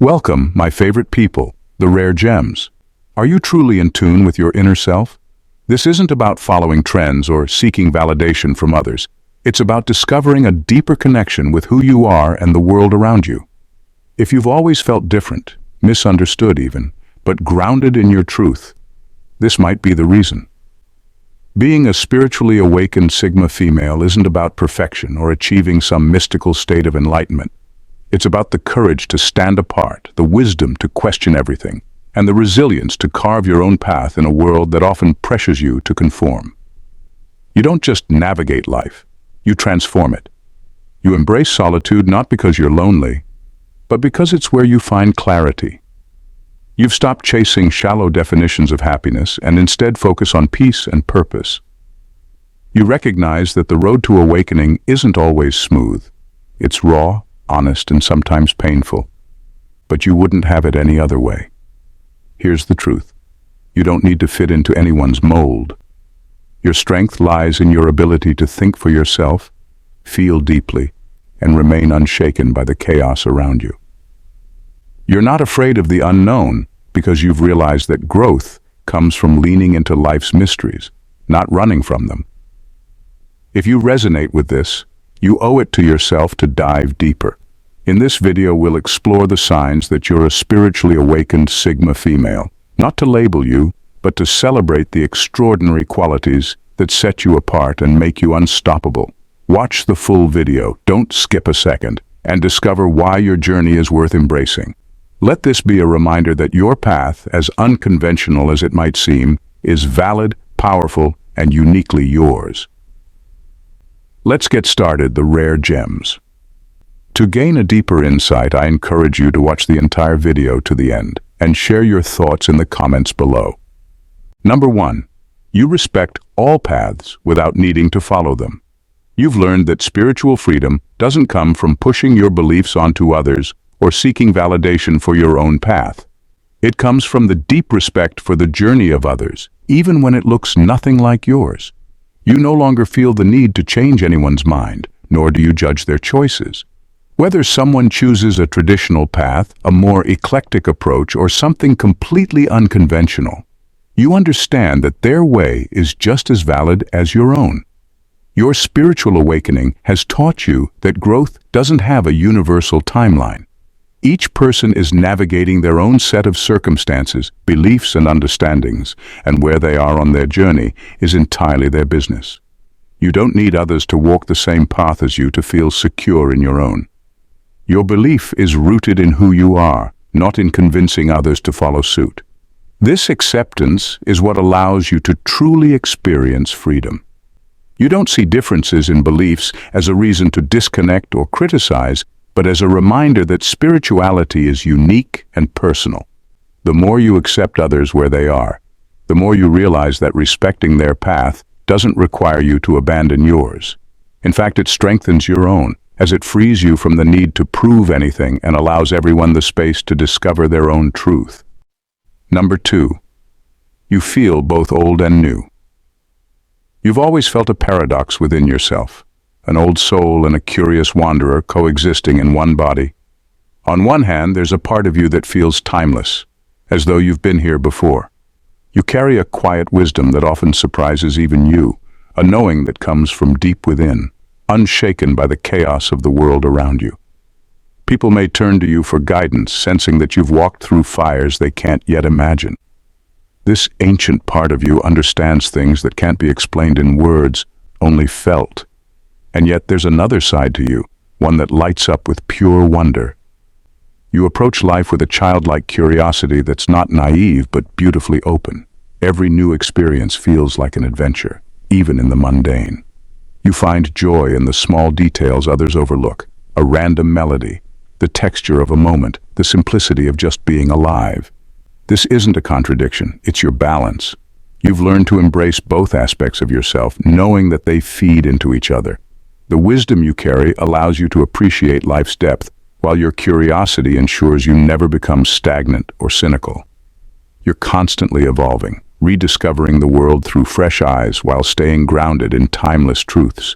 Welcome, my favorite people, the rare gems. Are you truly in tune with your inner self? This isn't about following trends or seeking validation from others. It's about discovering a deeper connection with who you are and the world around you. If you've always felt different, misunderstood even, but grounded in your truth, this might be the reason. Being a spiritually awakened Sigma female isn't about perfection or achieving some mystical state of enlightenment. It's about the courage to stand apart, the wisdom to question everything, and the resilience to carve your own path in a world that often pressures you to conform. You don't just navigate life, you transform it. You embrace solitude not because you're lonely, but because it's where you find clarity. You've stopped chasing shallow definitions of happiness and instead focus on peace and purpose. You recognize that the road to awakening isn't always smooth. It's raw, honest, and sometimes painful, but you wouldn't have it any other way. Here's the truth. You don't need to fit into anyone's mold. Your strength lies in your ability to think for yourself, feel deeply, and remain unshaken by the chaos around you. You're not afraid of the unknown because you've realized that growth comes from leaning into life's mysteries, not running from them. If you resonate with this, you owe it to yourself to dive deeper. In this video, we'll explore the signs that you're a spiritually awakened Sigma female, not to label you, but to celebrate the extraordinary qualities that set you apart and make you unstoppable. Watch the full video, don't skip a second, and discover why your journey is worth embracing. Let this be a reminder that your path, as unconventional as it might seem, is valid, powerful, and uniquely yours. Let's get started, the rare gems. To gain a deeper insight, I encourage you to watch the entire video to the end and share your thoughts in the comments below. Number 1. You respect all paths without needing to follow them. You've learned that spiritual freedom doesn't come from pushing your beliefs onto others or seeking validation for your own path. It comes from the deep respect for the journey of others, even when it looks nothing like yours. You no longer feel the need to change anyone's mind, nor do you judge their choices. Whether someone chooses a traditional path, a more eclectic approach, or something completely unconventional, you understand that their way is just as valid as your own. Your spiritual awakening has taught you that growth doesn't have a universal timeline. Each person is navigating their own set of circumstances, beliefs, and understandings, and where they are on their journey is entirely their business. You don't need others to walk the same path as you to feel secure in your own. Your belief is rooted in who you are, not in convincing others to follow suit. This acceptance is what allows you to truly experience freedom. You don't see differences in beliefs as a reason to disconnect or criticize, but as a reminder that spirituality is unique and personal. The more you accept others where they are, the more you realize that respecting their path doesn't require you to abandon yours. In fact, it strengthens your own, as it frees you from the need to prove anything and allows everyone the space to discover their own truth. Number 2. You feel both old and new. You've always felt a paradox within yourself. An old soul and a curious wanderer coexisting in one body. On one hand, there's a part of you that feels timeless, as though you've been here before. You carry a quiet wisdom that often surprises even you, a knowing that comes from deep within, unshaken by the chaos of the world around you. People may turn to you for guidance, sensing that you've walked through fires they can't yet imagine. This ancient part of you understands things that can't be explained in words, only felt. And yet there's another side to you, one that lights up with pure wonder. You approach life with a childlike curiosity that's not naive but beautifully open. Every new experience feels like an adventure, even in the mundane. You find joy in the small details others overlook, a random melody, the texture of a moment, the simplicity of just being alive. This isn't a contradiction, it's your balance. You've learned to embrace both aspects of yourself, knowing that they feed into each other. The wisdom you carry allows you to appreciate life's depth, while your curiosity ensures you never become stagnant or cynical. You're constantly evolving, rediscovering the world through fresh eyes while staying grounded in timeless truths.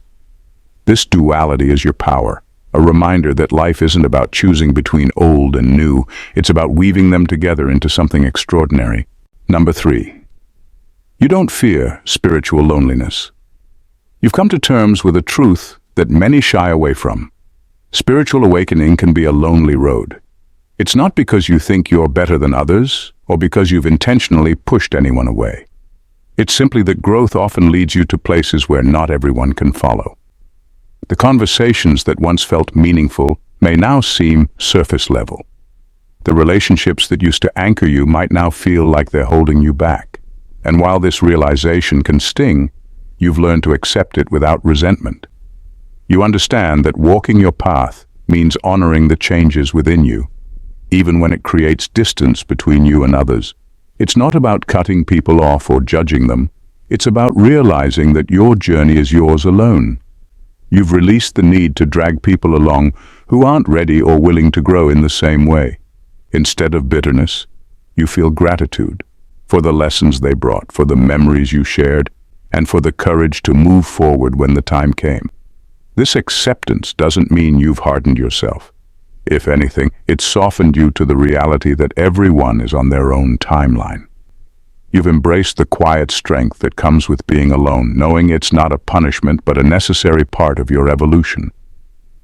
This duality is your power, a reminder that life isn't about choosing between old and new, it's about weaving them together into something extraordinary. Number 3. You don't fear spiritual loneliness. You've come to terms with a truth that many shy away from. Spiritual awakening can be a lonely road. It's not because you think you're better than others, or because you've intentionally pushed anyone away. It's simply that growth often leads you to places where not everyone can follow. The conversations that once felt meaningful may now seem surface level. The relationships that used to anchor you might now feel like they're holding you back. And while this realization can sting, you've learned to accept it without resentment. You understand that walking your path means honoring the changes within you, even when it creates distance between you and others. It's not about cutting people off or judging them. It's about realizing that your journey is yours alone. You've released the need to drag people along who aren't ready or willing to grow in the same way. Instead of bitterness, you feel gratitude for the lessons they brought, for the memories you shared, and for the courage to move forward when the time came. This acceptance doesn't mean you've hardened yourself. If anything, it's softened you to the reality that everyone is on their own timeline. You've embraced the quiet strength that comes with being alone, knowing it's not a punishment but a necessary part of your evolution.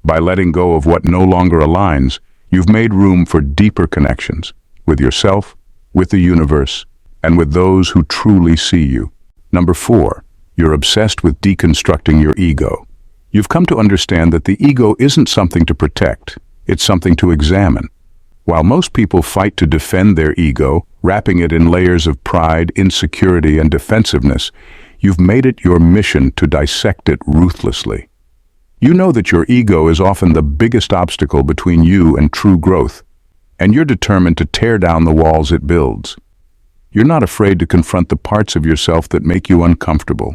By letting go of what no longer aligns, you've made room for deeper connections with yourself, with the universe, and with those who truly see you. Number 4, you're obsessed with deconstructing your ego. You've come to understand that the ego isn't something to protect, it's something to examine. While most people fight to defend their ego, wrapping it in layers of pride, insecurity, and defensiveness, you've made it your mission to dissect it ruthlessly. You know that your ego is often the biggest obstacle between you and true growth, and you're determined to tear down the walls it builds. You're not afraid to confront the parts of yourself that make you uncomfortable.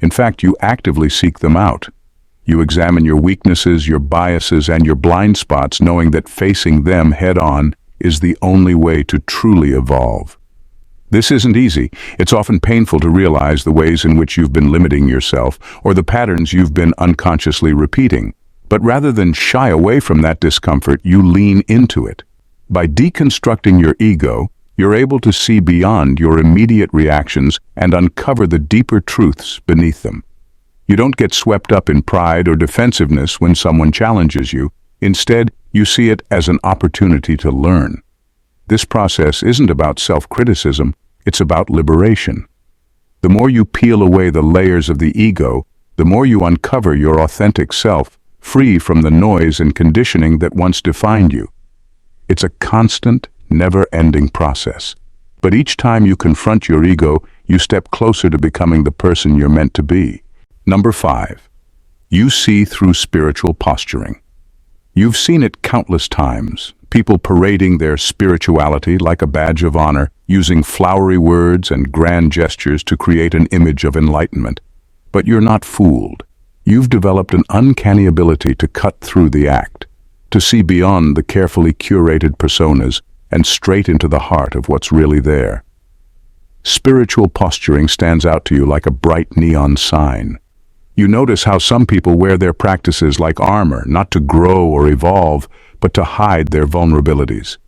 In fact, you actively seek them out. You examine your weaknesses, your biases, and your blind spots, knowing that facing them head-on is the only way to truly evolve. This isn't easy. It's often painful to realize the ways in which you've been limiting yourself, or the patterns you've been unconsciously repeating. But rather than shy away from that discomfort, you lean into it. By deconstructing your ego, you're able to see beyond your immediate reactions and uncover the deeper truths beneath them. You don't get swept up in pride or defensiveness when someone challenges you. Instead, you see it as an opportunity to learn. This process isn't about self-criticism, it's about liberation. The more you peel away the layers of the ego, the more you uncover your authentic self, free from the noise and conditioning that once defined you. It's a constant, never-ending process. But each time you confront your ego, you step closer to becoming the person you're meant to be. Number 5, you see through spiritual posturing. You've seen it countless times, people parading their spirituality like a badge of honor, using flowery words and grand gestures to create an image of enlightenment. But you're not fooled. You've developed an uncanny ability to cut through the act, to see beyond the carefully curated personas and straight into the heart of what's really there. Spiritual posturing stands out to you like a bright neon sign. You notice how some people wear their practices like armor, not to grow or evolve, but to hide their vulnerabilities.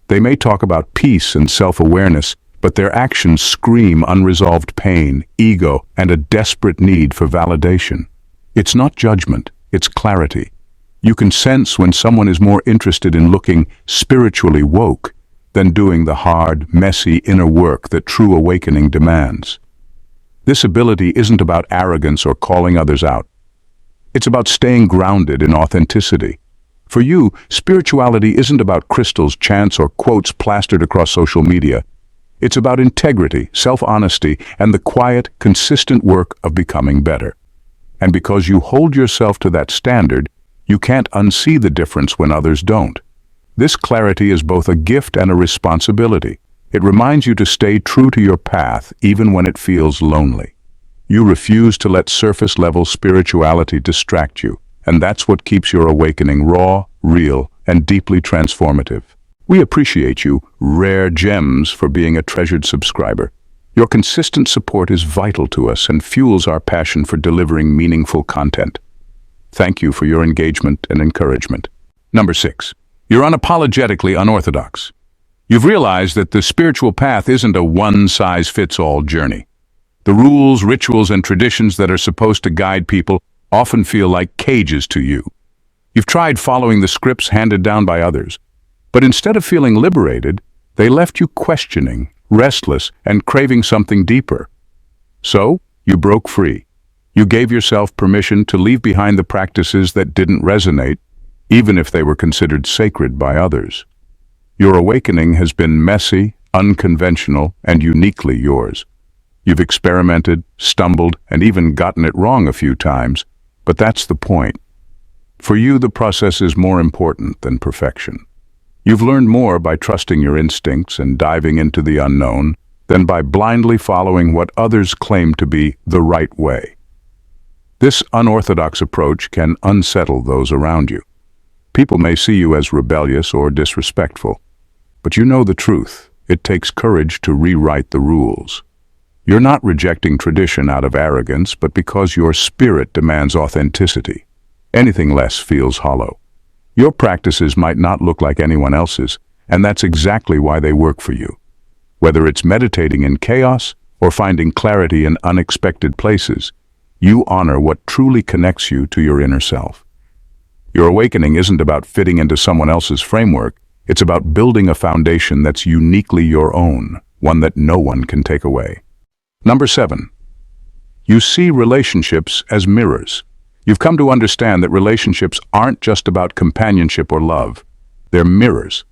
They may talk about peace and self-awareness, but their actions scream unresolved pain, ego, and a desperate need for validation. It's not judgment, it's clarity. You can sense when someone is more interested in looking spiritually woke than doing the hard, messy inner work that true awakening demands. This ability isn't about arrogance or calling others out. It's about staying grounded in authenticity. For you, spirituality isn't about crystals, chants, or quotes plastered across social media. It's about integrity, self-honesty, and the quiet, consistent work of becoming better. And because you hold yourself to that standard, you can't unsee the difference when others don't. This clarity is both a gift and a responsibility. It reminds you to stay true to your path even when it feels lonely. You refuse to let surface-level spirituality distract you, and that's what keeps your awakening raw, real, and deeply transformative. We appreciate you, Rare Gems, for being a treasured subscriber. Your consistent support is vital to us and fuels our passion for delivering meaningful content. Thank you for your engagement and encouragement. Number 6. You're unapologetically unorthodox. You've realized that the spiritual path isn't a one-size-fits-all journey. The rules, rituals, and traditions that are supposed to guide people often feel like cages to you. You've tried following the scripts handed down by others, but instead of feeling liberated, they left you questioning, restless, and craving something deeper. So, you broke free. You gave yourself permission to leave behind the practices that didn't resonate, even if they were considered sacred by others. Your awakening has been messy, unconventional, and uniquely yours. You've experimented, stumbled, and even gotten it wrong a few times, but that's the point. For you, the process is more important than perfection. You've learned more by trusting your instincts and diving into the unknown than by blindly following what others claim to be the right way. This unorthodox approach can unsettle those around you. People may see you as rebellious or disrespectful, but you know the truth. It takes courage to rewrite the rules. You're not rejecting tradition out of arrogance, but because your spirit demands authenticity. Anything less feels hollow. Your practices might not look like anyone else's, and that's exactly why they work for you. Whether it's meditating in chaos or finding clarity in unexpected places, you honor what truly connects you to your inner self. Your awakening isn't about fitting into someone else's framework. It's about building a foundation that's uniquely your own, one that no one can take away. Number 7. You see relationships as mirrors. You've come to understand that relationships aren't just about companionship or love. They're mirrors.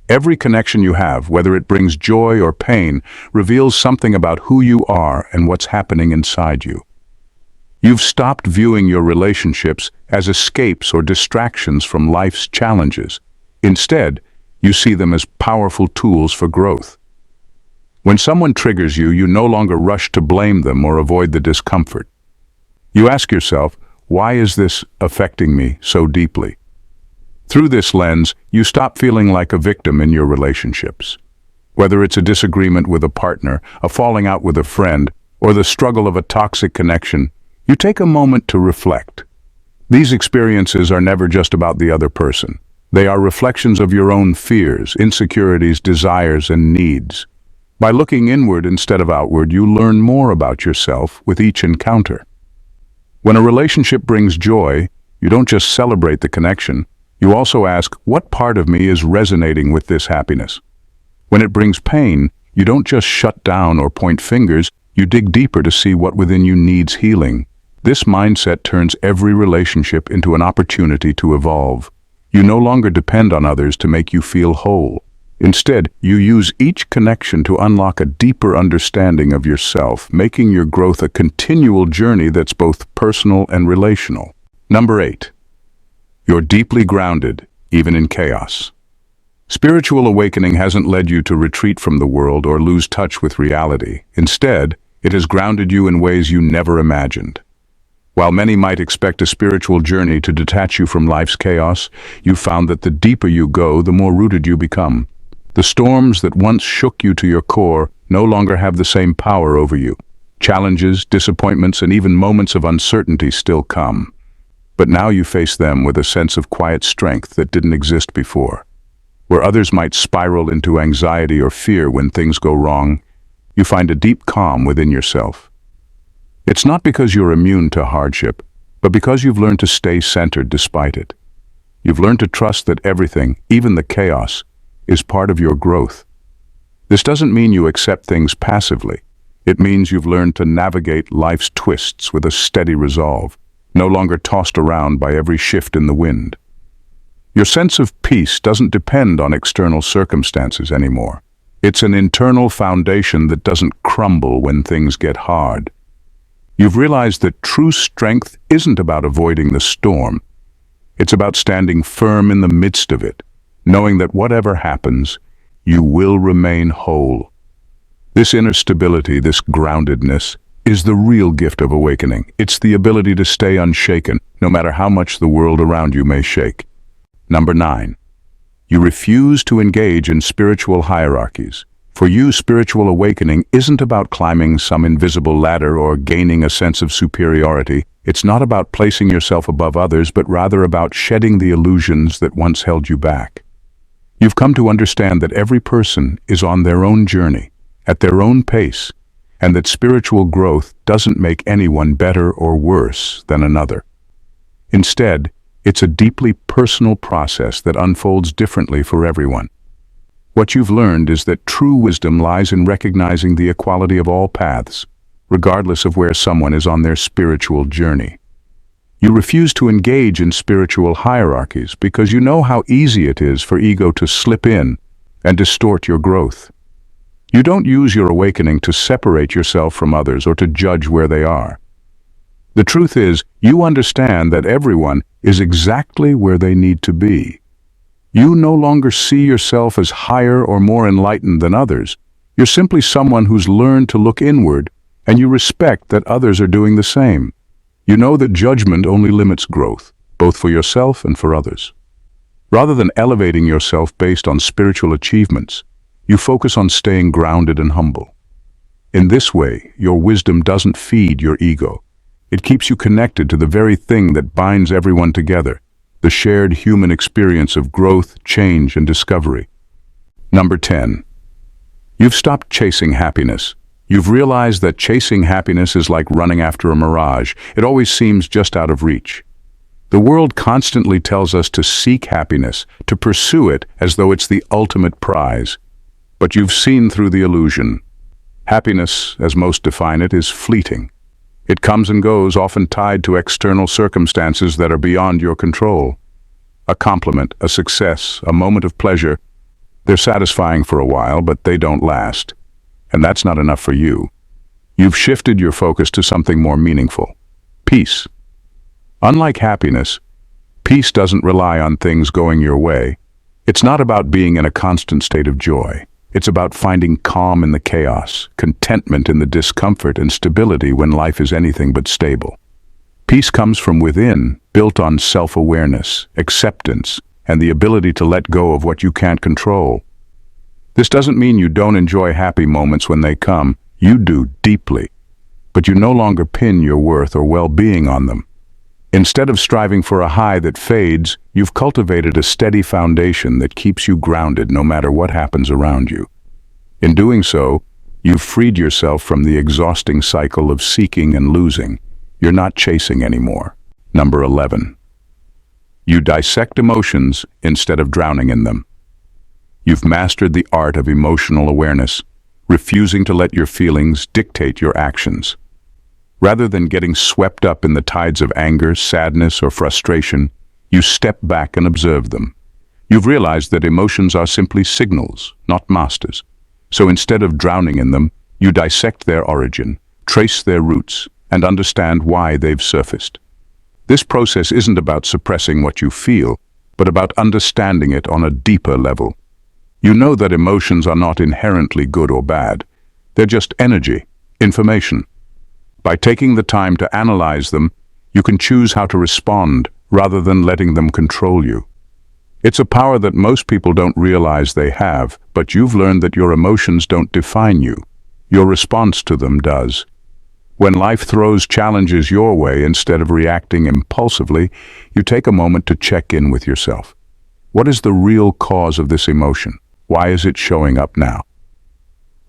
Every connection you have, whether it brings joy or pain, reveals something about who you are and what's happening inside you. You've stopped viewing your relationships as escapes or distractions from life's challenges. Instead, you see them as powerful tools for growth. When someone triggers you, you no longer rush to blame them or avoid the discomfort. You ask yourself, why is this affecting me so deeply? Through this lens, you stop feeling like a victim in your relationships. Whether it's a disagreement with a partner, a falling out with a friend, or the struggle of a toxic connection, you take a moment to reflect. These experiences are never just about the other person. They are reflections of your own fears, insecurities, desires, and needs. By looking inward instead of outward, you learn more about yourself with each encounter. When a relationship brings joy, you don't just celebrate the connection, you also ask, what part of me is resonating with this happiness? When it brings pain, you don't just shut down or point fingers, you dig deeper to see what within you needs healing. This mindset turns every relationship into an opportunity to evolve. You no longer depend on others to make you feel whole. Instead, you use each connection to unlock a deeper understanding of yourself, making your growth a continual journey that's both personal and relational. Number 8. You're deeply grounded, even in chaos. Spiritual awakening hasn't led you to retreat from the world or lose touch with reality. Instead, it has grounded you in ways you never imagined. While many might expect a spiritual journey to detach you from life's chaos, you found that the deeper you go, the more rooted you become. The storms that once shook you to your core no longer have the same power over you. Challenges, disappointments, and even moments of uncertainty still come. But now you face them with a sense of quiet strength that didn't exist before. Where others might spiral into anxiety or fear when things go wrong, you find a deep calm within yourself. It's not because you're immune to hardship, but because you've learned to stay centered despite it. You've learned to trust that everything, even the chaos, is part of your growth. This doesn't mean you accept things passively. It means you've learned to navigate life's twists with a steady resolve, no longer tossed around by every shift in the wind. Your sense of peace doesn't depend on external circumstances anymore. It's an internal foundation that doesn't crumble when things get hard. You've realized that true strength isn't about avoiding the storm. It's about standing firm in the midst of it, knowing that whatever happens, you will remain whole. This inner stability, this groundedness, is the real gift of awakening. It's the ability to stay unshaken, no matter how much the world around you may shake. Number 9. You refuse to engage in spiritual hierarchies. For you, spiritual awakening isn't about climbing some invisible ladder or gaining a sense of superiority. It's not about placing yourself above others, but rather about shedding the illusions that once held you back. You've come to understand that every person is on their own journey, at their own pace, and that spiritual growth doesn't make anyone better or worse than another. Instead, it's a deeply personal process that unfolds differently for everyone. What you've learned is that true wisdom lies in recognizing the equality of all paths, regardless of where someone is on their spiritual journey. You refuse to engage in spiritual hierarchies because you know how easy it is for ego to slip in and distort your growth. You don't use your awakening to separate yourself from others or to judge where they are. The truth is, you understand that everyone is exactly where they need to be. You no longer see yourself as higher or more enlightened than others. You're simply someone who's learned to look inward, and you respect that others are doing the same. You know that judgment only limits growth, both for yourself and for others. Rather than elevating yourself based on spiritual achievements, you focus on staying grounded and humble. In this way, your wisdom doesn't feed your ego. It keeps you connected to the very thing that binds everyone together, the shared human experience of growth, change, and discovery. Number 10. You've stopped chasing happiness. You've realized that chasing happiness is like running after a mirage. It always seems just out of reach. The world constantly tells us to seek happiness, to pursue it as though it's the ultimate prize. But you've seen through the illusion. Happiness, as most define it, is fleeting. It comes and goes, often tied to external circumstances that are beyond your control. A compliment, a success, a moment of pleasure, they're satisfying for a while, but they don't last. And that's not enough for you. You've shifted your focus to something more meaningful. Peace. Unlike happiness, peace doesn't rely on things going your way. It's not about being in a constant state of joy. It's about finding calm in the chaos, contentment in the discomfort, and stability when life is anything but stable. Peace comes from within, built on self-awareness, acceptance, and the ability to let go of what you can't control. This doesn't mean you don't enjoy happy moments when they come. You do deeply, but you no longer pin your worth or well-being on them. Instead of striving for a high that fades, you've cultivated a steady foundation that keeps you grounded no matter what happens around you. In doing so, you've freed yourself from the exhausting cycle of seeking and losing. You're not chasing anymore. Number 11. You dissect emotions instead of drowning in them. You've mastered the art of emotional awareness, refusing to let your feelings dictate your actions. Rather than getting swept up in the tides of anger, sadness, or frustration, you step back and observe them. You've realized that emotions are simply signals, not masters. So instead of drowning in them, you dissect their origin, trace their roots, and understand why they've surfaced. This process isn't about suppressing what you feel, but about understanding it on a deeper level. You know that emotions are not inherently good or bad. They're just energy, information. By taking the time to analyze them, you can choose how to respond rather than letting them control you. It's a power that most people don't realize they have, but you've learned that your emotions don't define you. Your response to them does. When life throws challenges your way, instead of reacting impulsively, you take a moment to check in with yourself. What is the real cause of this emotion? Why is it showing up now?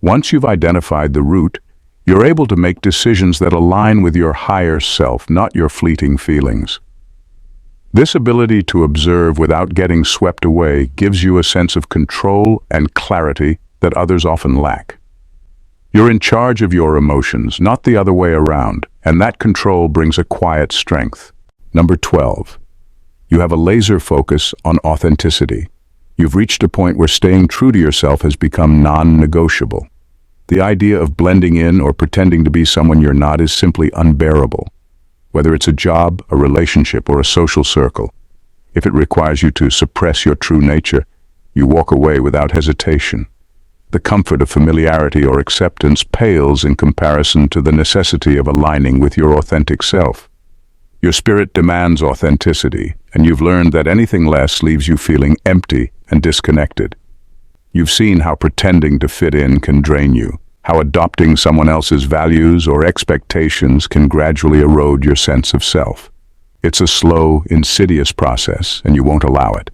Once you've identified the root, you're able to make decisions that align with your higher self, not your fleeting feelings. This ability to observe without getting swept away gives you a sense of control and clarity that others often lack. You're in charge of your emotions, not the other way around, and that control brings a quiet strength. Number 12. You have a laser focus on authenticity. You've reached a point where staying true to yourself has become non-negotiable. The idea of blending in or pretending to be someone you're not is simply unbearable. Whether it's a job, a relationship, or a social circle, if it requires you to suppress your true nature, you walk away without hesitation. The comfort of familiarity or acceptance pales in comparison to the necessity of aligning with your authentic self. Your spirit demands authenticity, and you've learned that anything less leaves you feeling empty and disconnected. You've seen how pretending to fit in can drain you, how adopting someone else's values or expectations can gradually erode your sense of self. It's a slow, insidious process, and you won't allow it.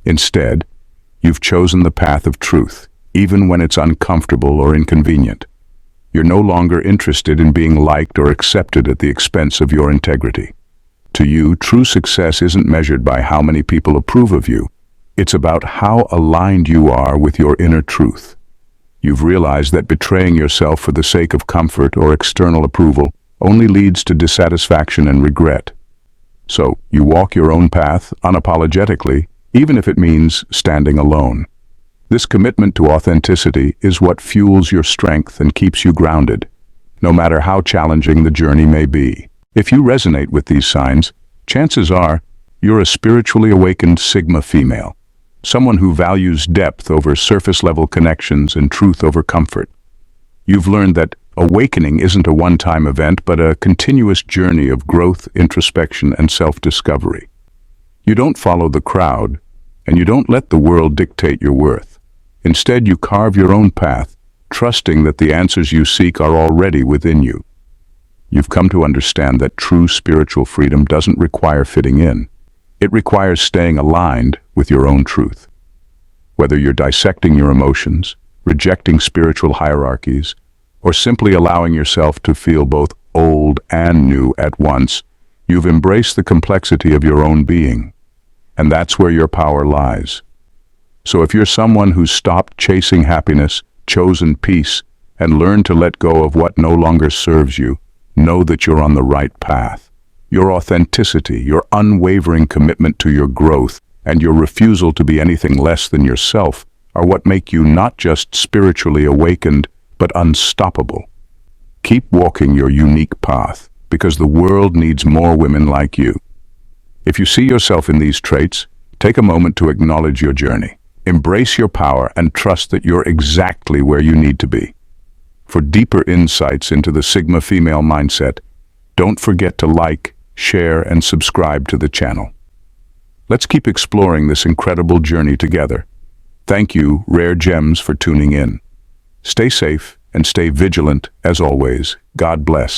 Instead, you've chosen the path of truth, even when it's uncomfortable or inconvenient. You're no longer interested in being liked or accepted at the expense of your integrity. To you, true success isn't measured by how many people approve of you. It's about how aligned you are with your inner truth. You've realized that betraying yourself for the sake of comfort or external approval only leads to dissatisfaction and regret. So, you walk your own path unapologetically, even if it means standing alone. This commitment to authenticity is what fuels your strength and keeps you grounded, no matter how challenging the journey may be. If you resonate with these signs, chances are you're a spiritually awakened Sigma female, someone who values depth over surface-level connections and truth over comfort. You've learned that awakening isn't a one-time event, but a continuous journey of growth, introspection, and self-discovery. You don't follow the crowd, and you don't let the world dictate your worth. Instead, you carve your own path, trusting that the answers you seek are already within you. You've come to understand that true spiritual freedom doesn't require fitting in. It requires staying aligned with your own truth. Whether you're dissecting your emotions, rejecting spiritual hierarchies, or simply allowing yourself to feel both old and new at once, you've embraced the complexity of your own being. And that's where your power lies. So if you're someone who's stopped chasing happiness, chosen peace, and learned to let go of what no longer serves you, know that you're on the right path. Your authenticity, your unwavering commitment to your growth, and your refusal to be anything less than yourself are what make you not just spiritually awakened, but unstoppable. Keep walking your unique path, because the world needs more women like you. If you see yourself in these traits, take a moment to acknowledge your journey. Embrace your power and trust that you're exactly where you need to be. For deeper insights into the Sigma female mindset, don't forget to like, share, and subscribe to the channel. Let's keep exploring this incredible journey together. Thank you, Rare Gems, for tuning in. Stay safe and stay vigilant, as always. God bless.